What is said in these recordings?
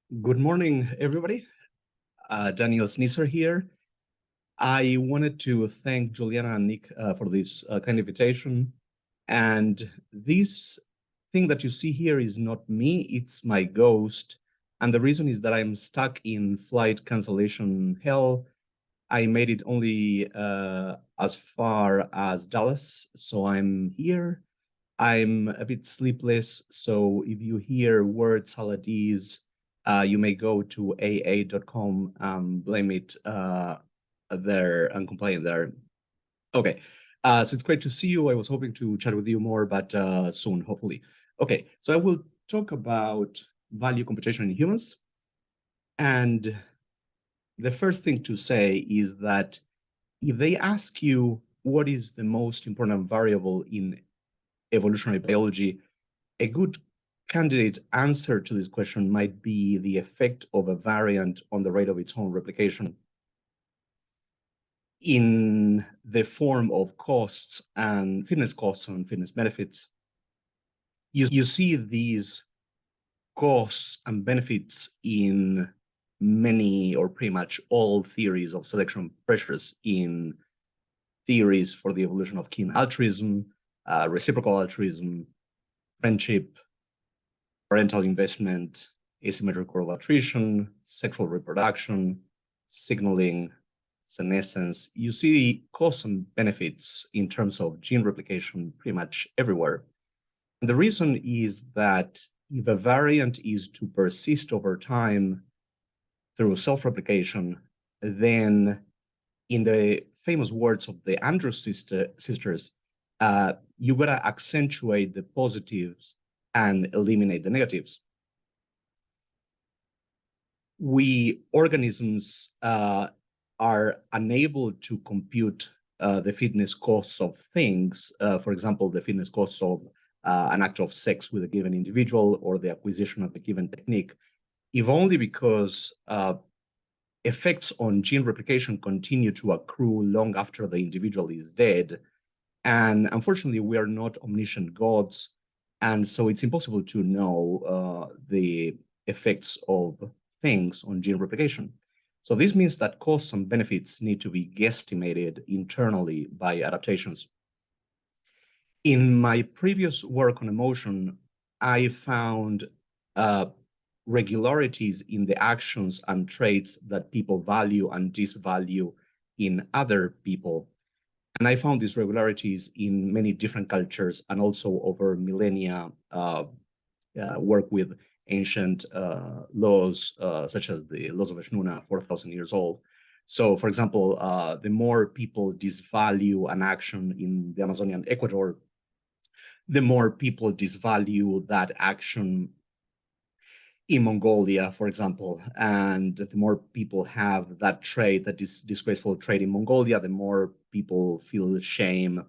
Good morning, everybody. Daniel Sneezer here. I wanted to thank Juliana and Nick for this kind invitation. And this thing that you see here is not me, it's my ghost. And the reason is that I'm stuck in flight cancellation hell. I made it only as far as Dallas, so I'm here. I'm a bit sleepless, so if you hear word saladis, you may go to aa.com and blame it there and complain there. Okay, so it's great to see you. I was hoping to chat with you more, but soon, hopefully. Okay, so I will talk about value computation in humans. And the first thing to say is that if they ask you what is the most important variable in evolutionary biology, a good candidate answer to this question might be the effect of a variant on the rate of its own replication in the form of costs and fitness benefits. You see these costs and benefits in many or pretty much all theories of selection pressures, in theories for the evolution of kin altruism, reciprocal altruism, friendship, parental investment, asymmetrical attrition, sexual reproduction, signaling, senescence. You see costs and benefits in terms of gene replication pretty much everywhere. And the reason is that if a variant is to persist over time through self-replication, then in the famous words of the Andrews sisters, you gotta accentuate the positives and eliminate the negatives. We organisms are unable to compute the fitness costs of things. For example, the fitness costs of an act of sex with a given individual or the acquisition of a given technique, if only because effects on gene replication continue to accrue long after the individual is dead. And unfortunately, we are not omniscient gods. And so it's impossible to know the effects of things on gene replication. So this means that costs and benefits need to be guesstimated internally by adaptations. In my previous work on emotion, I found regularities in the actions and traits that people value and disvalue in other people. And I found these regularities in many different cultures and also over millennia work with ancient laws, such as the laws of Eshnuna, 4,000 years old. So, for example, the more people disvalue an action in the Amazonian Ecuador, the more people disvalue that action in Mongolia, for example. And the more people have that trait, that is disgraceful trait in Mongolia, the more people feel shame.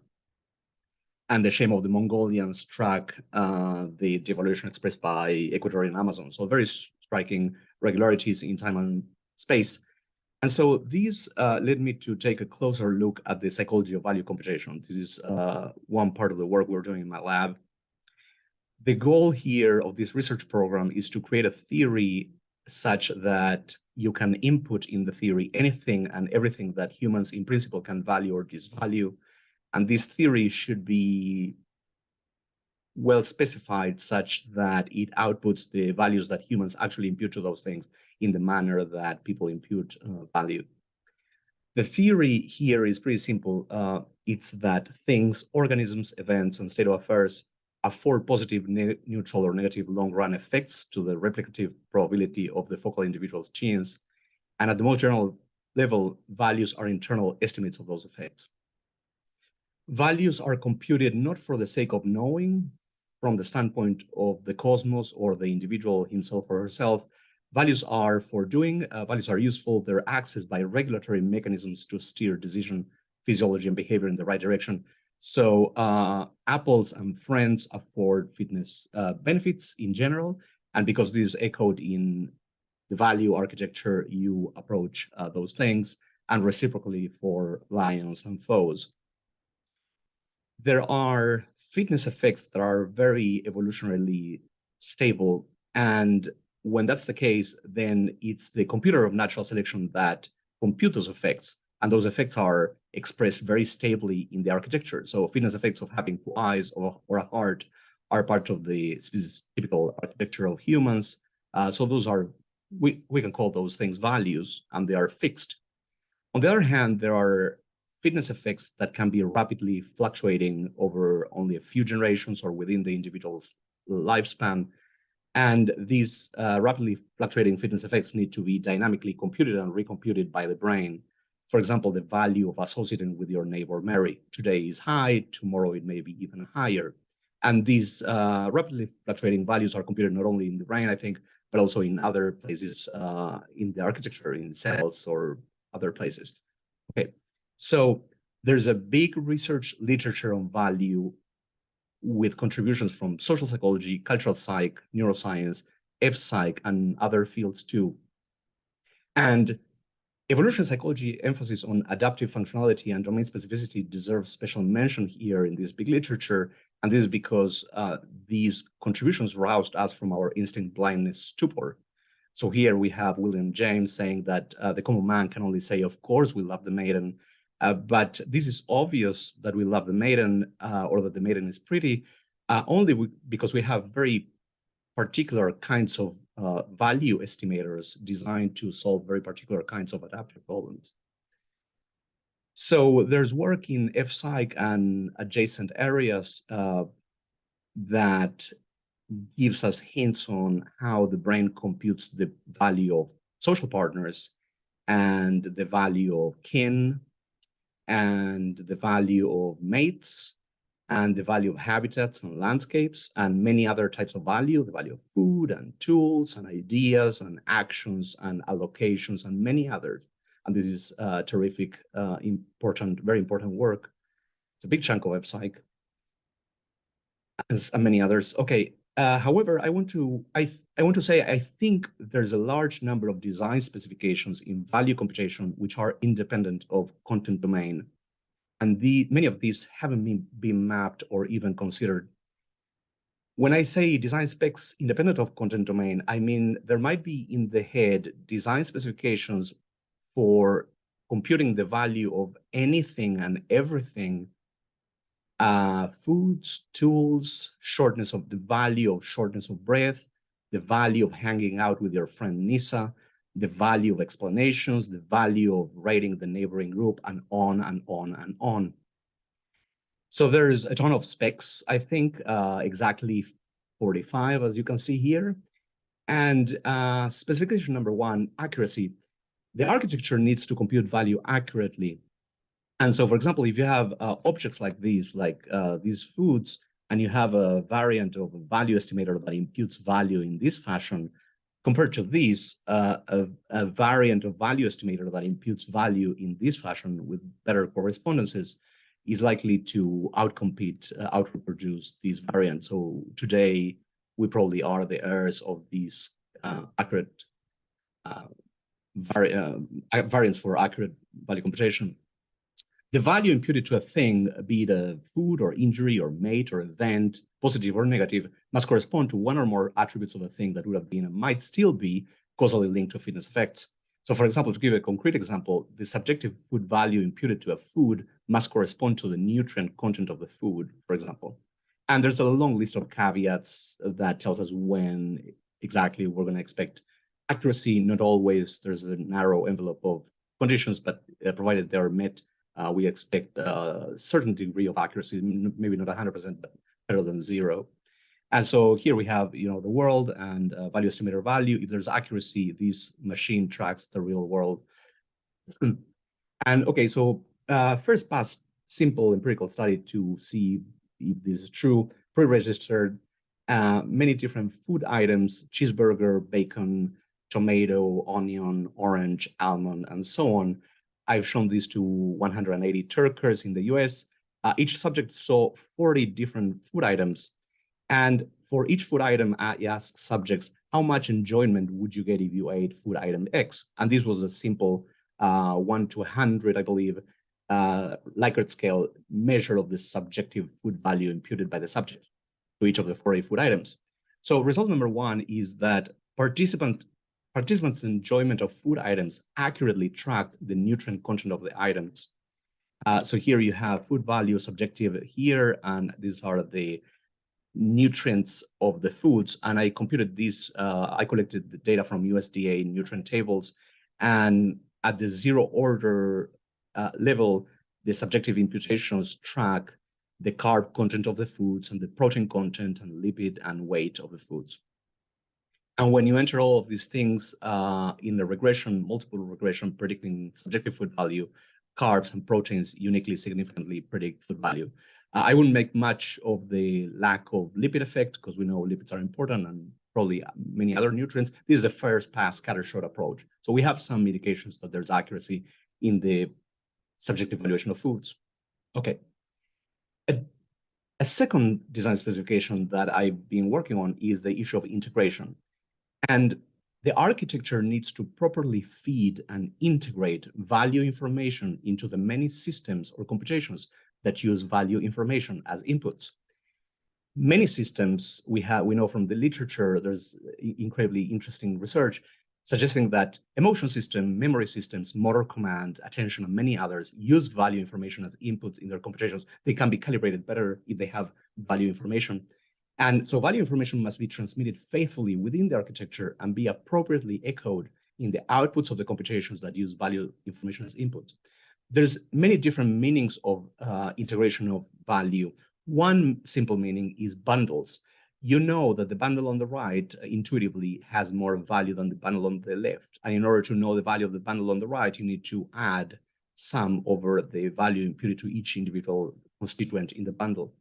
And the shame of the Mongolians track the devaluation expressed by Ecuadorian Amazon. So very striking regularities in time and space. And so these led me to take a closer look at the psychology of value computation. This is one part of the work we're doing in my lab. The goal here of this research program is to create a theory such that you can input in the theory anything and everything that humans in principle can value or disvalue. And this theory should be well specified such that it outputs the values that humans actually impute to those things in the manner that people impute value. The theory here is pretty simple. It's that things, organisms, events, and state of affairs afford positive, neutral, or negative long-run effects to the replicative probability of the focal individual's genes. And at the most general level, values are internal estimates of those effects. Values are computed not for the sake of knowing from the standpoint of the cosmos or the individual himself or herself. Values are for doing, values are useful, they're accessed by regulatory mechanisms to steer decision, physiology, and behavior in the right direction. So apples and friends afford fitness benefits in general, and because this is echoed in the value architecture, you approach those things, and reciprocally for lions and foes. There are fitness effects that are very evolutionarily stable, and when that's the case, then it's the computer of natural selection that compute those effects. And those effects are expressed very stably in the architecture. So fitness effects of having two eyes or a heart are part of the typical architecture of humans. So those are, we can call those things values, and they are fixed. On the other hand, there are fitness effects that can be rapidly fluctuating over only a few generations or within the individual's lifespan. And these rapidly fluctuating fitness effects need to be dynamically computed and recomputed by the brain. For example, the value of associating with your neighbor Mary. Today is high, tomorrow it may be even higher. And these rapidly fluctuating values are computed not only in the brain, I think, but also in other places in the architecture, in cells or other places. Okay, so there's a big research literature on value with contributions from social psychology, cultural psych, neuroscience, F-psych, and other fields too. And evolutionary psychology emphasis on adaptive functionality and domain specificity deserves special mention here in this big literature. And this is because these contributions roused us from our instinct blindness stupor. So here we have William James saying that the common man can only say, of course, we love the maiden. But this is obvious that we love the maiden or that the maiden is pretty only because we have very particular kinds of value estimators designed to solve very particular kinds of adaptive problems. So there's work in F-psych and adjacent areas that gives us hints on how the brain computes the value of social partners and the value of kin and the value of mates and the value of habitats and landscapes and many other types of value, the value of food and tools and ideas and actions and allocations and many others. And this is terrific, important, very important work. It's a big chunk of F-psych and many others. Okay, however, I want to say I think there's a large number of design specifications in value computation which are independent of content domain. And many of these haven't been mapped or even considered. When I say design specs independent of content domain, I mean there might be in the head design specifications for computing the value of anything and everything, foods, tools, shortness of the value of shortness of breath, the value of hanging out with your friend Nisa, the value of explanations, the value of rating the neighboring group, and on and on and on. So there's a ton of specs, I think, exactly 45, as you can see here. And specification number one, accuracy. The architecture needs to compute value accurately. And so, for example, if you have objects like these foods, and you have a variant of a value estimator that imputes value in this fashion, compared to these, a variant of value estimator that imputes value in this fashion with better correspondences is likely to outcompete, outreproduce these variants. So today, we probably are the heirs of these accurate variants for accurate value computation. The value imputed to a thing, be it a food or injury or mate or event, positive or negative, must correspond to one or more attributes of a thing that would have been and might still be causally linked to fitness effects. So for example, to give a concrete example, the subjective food value imputed to a food must correspond to the nutrient content of the food, for example. And there's a long list of caveats that tells us when exactly we're going to expect accuracy. Not always. There's a narrow envelope of conditions, but provided they are met, we expect a certain degree of accuracy, maybe not 100%, but better than zero. And so here we have, the world and value estimator value. If there's accuracy, this machine tracks the real world. And okay, so first pass simple empirical study to see if this is true, pre-registered many different food items, cheeseburger, bacon, tomato, onion, orange, almond, and so on. I've shown this to 180 Turkers in the US. Each subject saw 40 different food items. And for each food item, I asked subjects, how much enjoyment would you get if you ate food item X? And this was a simple 1 to 100, I believe, Likert scale measure of the subjective food value imputed by the subject to each of the 40 food items. So result number one is that participants' enjoyment of food items accurately track the nutrient content of the items. So here you have food value subjective here, and these are the nutrients of the foods. And I computed these, I collected the data from USDA nutrient tables. And at the zero order level, the subjective imputations track the carb content of the foods and the protein content and lipid and weight of the foods. And when you enter all of these things in the regression, multiple regression predicting subjective food value, carbs and proteins uniquely significantly predict food value. I wouldn't make much of the lack of lipid effect because we know lipids are important and probably many other nutrients. This is a first pass scattershot approach. So we have some indications that there's accuracy in the subjective evaluation of foods. Okay. A second design specification that I've been working on is the issue of integration. And the architecture needs to properly feed and integrate value information into the many systems or computations that use value information as inputs. Many systems we know from the literature, there's incredibly interesting research suggesting that emotion system, memory systems, motor command, attention, and many others use value information as inputs in their computations. They can be calibrated better if they have value information. And so value information must be transmitted faithfully within the architecture and be appropriately echoed in the outputs of the computations that use value information as inputs. There's many different meanings of integration of value. One simple meaning is bundles. You know that the bundle on the right intuitively has more value than the bundle on the left. And in order to know the value of the bundle on the right, you need to add sum over the value imputed to each individual constituent in the bundle.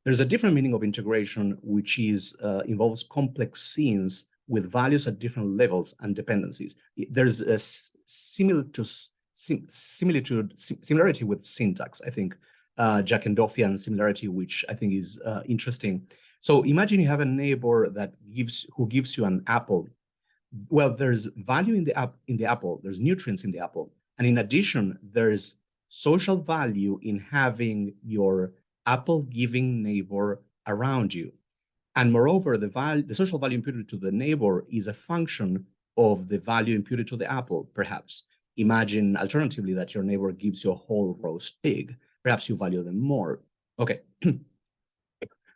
There's a different meaning of integration, which involves complex scenes with values at different levels and dependencies. There's a similarity with syntax, I think, Jackendorfian similarity, which I think is interesting. So imagine you have a neighbor who gives you an apple. Well, there's value in the apple, there's nutrients in the apple. And in addition, there's social value in having your apple-giving neighbor around you. And moreover, the social value imputed to the neighbor is a function of the value imputed to the apple, perhaps. Imagine, alternatively, that your neighbor gives you a whole roast pig. Perhaps you value them more. Okay.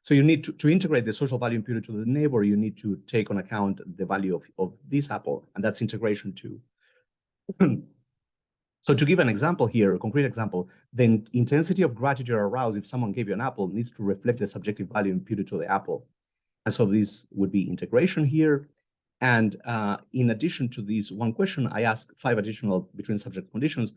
So you need to integrate the social value imputed to the neighbor, you need to take on account the value of this apple, and that's integration too. So to give an example here, a concrete example, the intensity of gratitude aroused if someone gave you an apple needs to reflect the subjective value imputed to the apple. And so this would be integration here. And in addition to this one question, I asked 5 additional between subject conditions.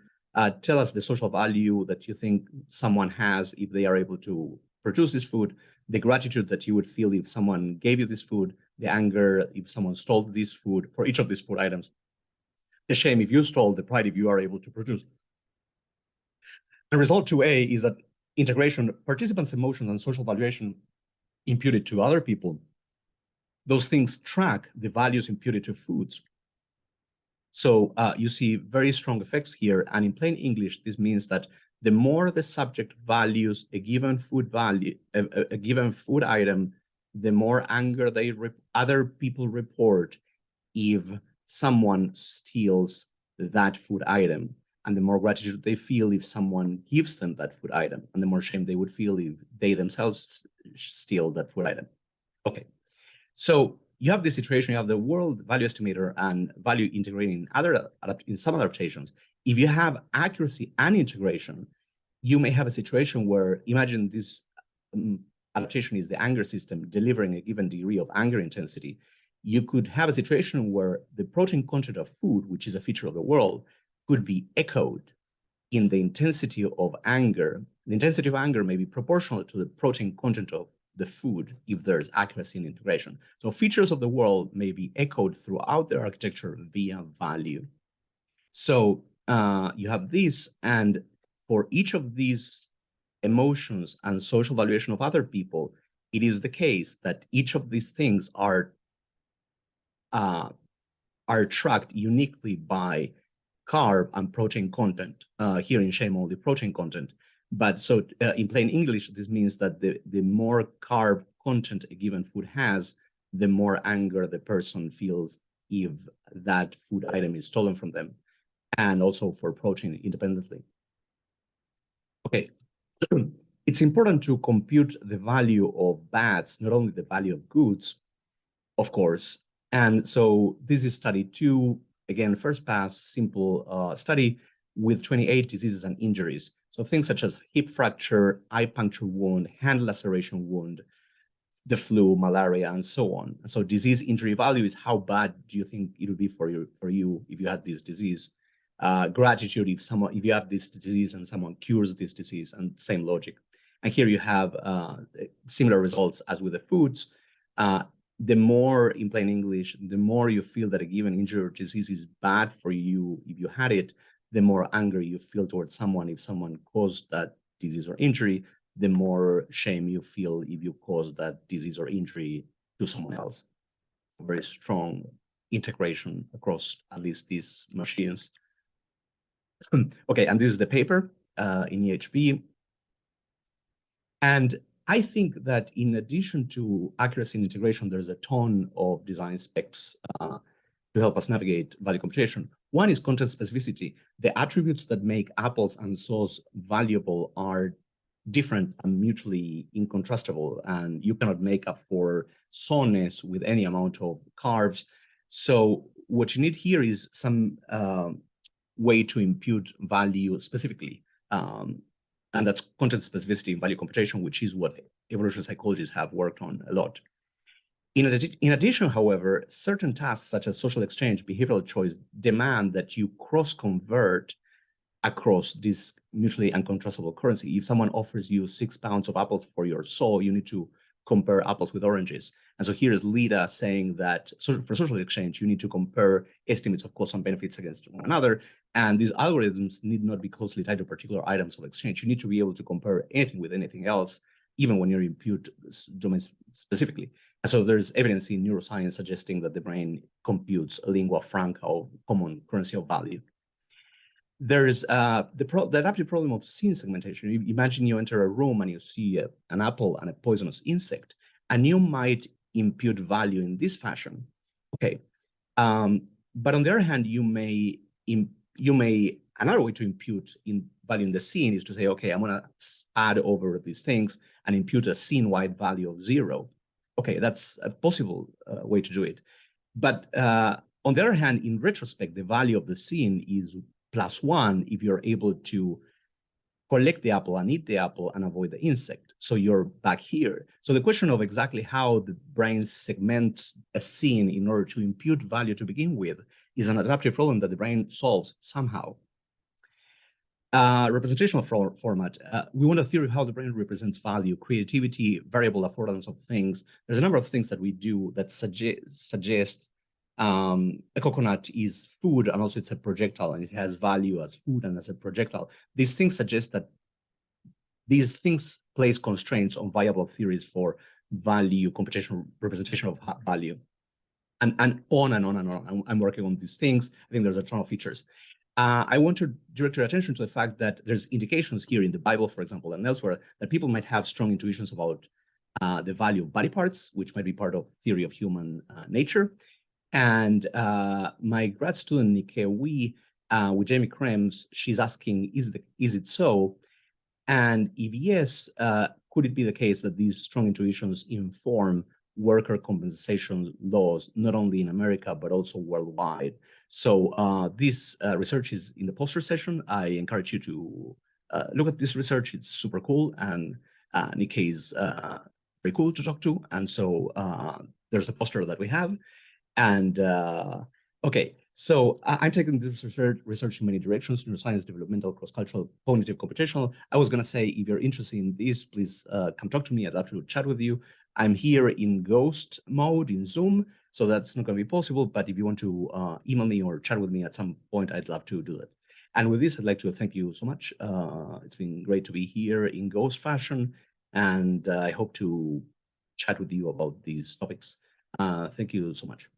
Tell us the social value that you think someone has if they are able to produce this food, the gratitude that you would feel if someone gave you this food, the anger if someone stole this food for each of these food items, the shame if you stole, the pride if you are able to produce. The result 2A is that integration, participants' emotions and social valuation imputed to other people, those things track the values imputed to foods. So you see very strong effects here. And in plain English, this means that the more the subject values a given food value, a given food item, the more anger other people report if someone steals that food item, and the more gratitude they feel if someone gives them that food item, and the more shame they would feel if they themselves steal that food item. Okay, so you have this situation, you have the world value estimator and value integrating in some adaptations. If you have accuracy and integration, you may have a situation where, imagine this adaptation is the anger system delivering a given degree of anger intensity. You could have a situation where the protein content of food, which is a feature of the world, could be echoed in the intensity of anger. The intensity of anger may be proportional to the protein content of the food if there's accuracy in integration. So features of the world may be echoed throughout the architecture via value. So you have this, and for each of these emotions and social valuation of other people, it is the case that each of these things are tracked uniquely by carb and protein content. Here in shame only protein content. But so in plain English, this means that the more carb content a given food has, the more anger the person feels if that food item is stolen from them, and also for protein independently. Okay, it's important to compute the value of bats, not only the value of goods, of course. And so this is study 2, again, first pass, simple study with 28 diseases and injuries. So things such as hip fracture, eye puncture wound, hand laceration wound, the flu, malaria, and so on. And so disease injury value is how bad do you think it would be for you if you had this disease. Gratitude if you have this disease and someone cures this disease, and same logic. And here you have similar results as with the foods. The more, in plain English, the more you feel that a given injury or disease is bad for you if you had it, the more anger you feel towards someone if someone caused that disease or injury, the more shame you feel if you cause that disease or injury to someone else. Very strong integration across at least these machines. Okay, and this is the paper in EHB. And I think that in addition to accuracy and integration, there's a ton of design specs to help us navigate value computation. One is content specificity. The attributes that make apples and sauce valuable are different and mutually incontrastable, and you cannot make up for soreness with any amount of carbs. So what you need here is some way to impute value specifically. And that's content specificity in value computation, which is what evolutionary psychologists have worked on a lot. In addition, however, certain tasks such as social exchange, behavioral choice, demand that you cross-convert across this mutually uncontrastable currency. If someone offers you 6 pounds of apples for your soul, you need to compare apples with oranges. And so here is Lida saying that for social exchange, you need to compare estimates of costs and benefits against one another. And these algorithms need not be closely tied to particular items of exchange. You need to be able to compare anything with anything else, even when you impute domains specifically. And so there's evidence in neuroscience suggesting that the brain computes a lingua franca of common currency of value. There's the adaptive problem of scene segmentation. Imagine you enter a room and you see an apple and a poisonous insect, and you might impute value in this fashion. Okay, but on the other hand, you may another way to impute in value in the scene is to say, okay, I'm gonna add over these things and impute a scene-wide value of 0. Okay, that's a possible way to do it. But on the other hand, in retrospect, the value of the scene is +1 if you're able to collect the apple and eat the apple and avoid the insect. So you're back here. So the question of exactly how the brain segments a scene in order to impute value to begin with is an adaptive problem that the brain solves somehow. Representational format. We want a theory of how the brain represents value, creativity, variable affordance of things. There's a number of things that we do that suggest a coconut is food, and also it's a projectile, and it has value as food and as a projectile. These things suggest that these things place constraints on viable theories for value computation, representation of value, and on and on and on. I'm working on these things. I think there's a ton of features. I want to direct your attention to the fact that there's indications here in the Bible, for example, and elsewhere, that people might have strong intuitions about the value of body parts, which might be part of theory of human nature. And my grad student, Nikkei Wee, with Jamie Krems, she's asking, is it so? And if yes, could it be the case that these strong intuitions inform worker compensation laws, not only in America, but also worldwide? So this research is in the poster session. I encourage you to look at this research. It's super cool, and Nikkei is very cool to talk to. And so there's a poster that we have. And okay, so I'm taking this research in many directions: neuroscience, developmental, cross-cultural, cognitive, computational. I was going to say, if you're interested in this, please come talk to me. I'd love to chat with you. I'm here in ghost mode in Zoom, so that's not going to be possible. But if you want to email me or chat with me at some point, I'd love to do that. And with this, I'd like to thank you so much. It's been great to be here in ghost fashion, and I hope to chat with you about these topics. Thank you so much.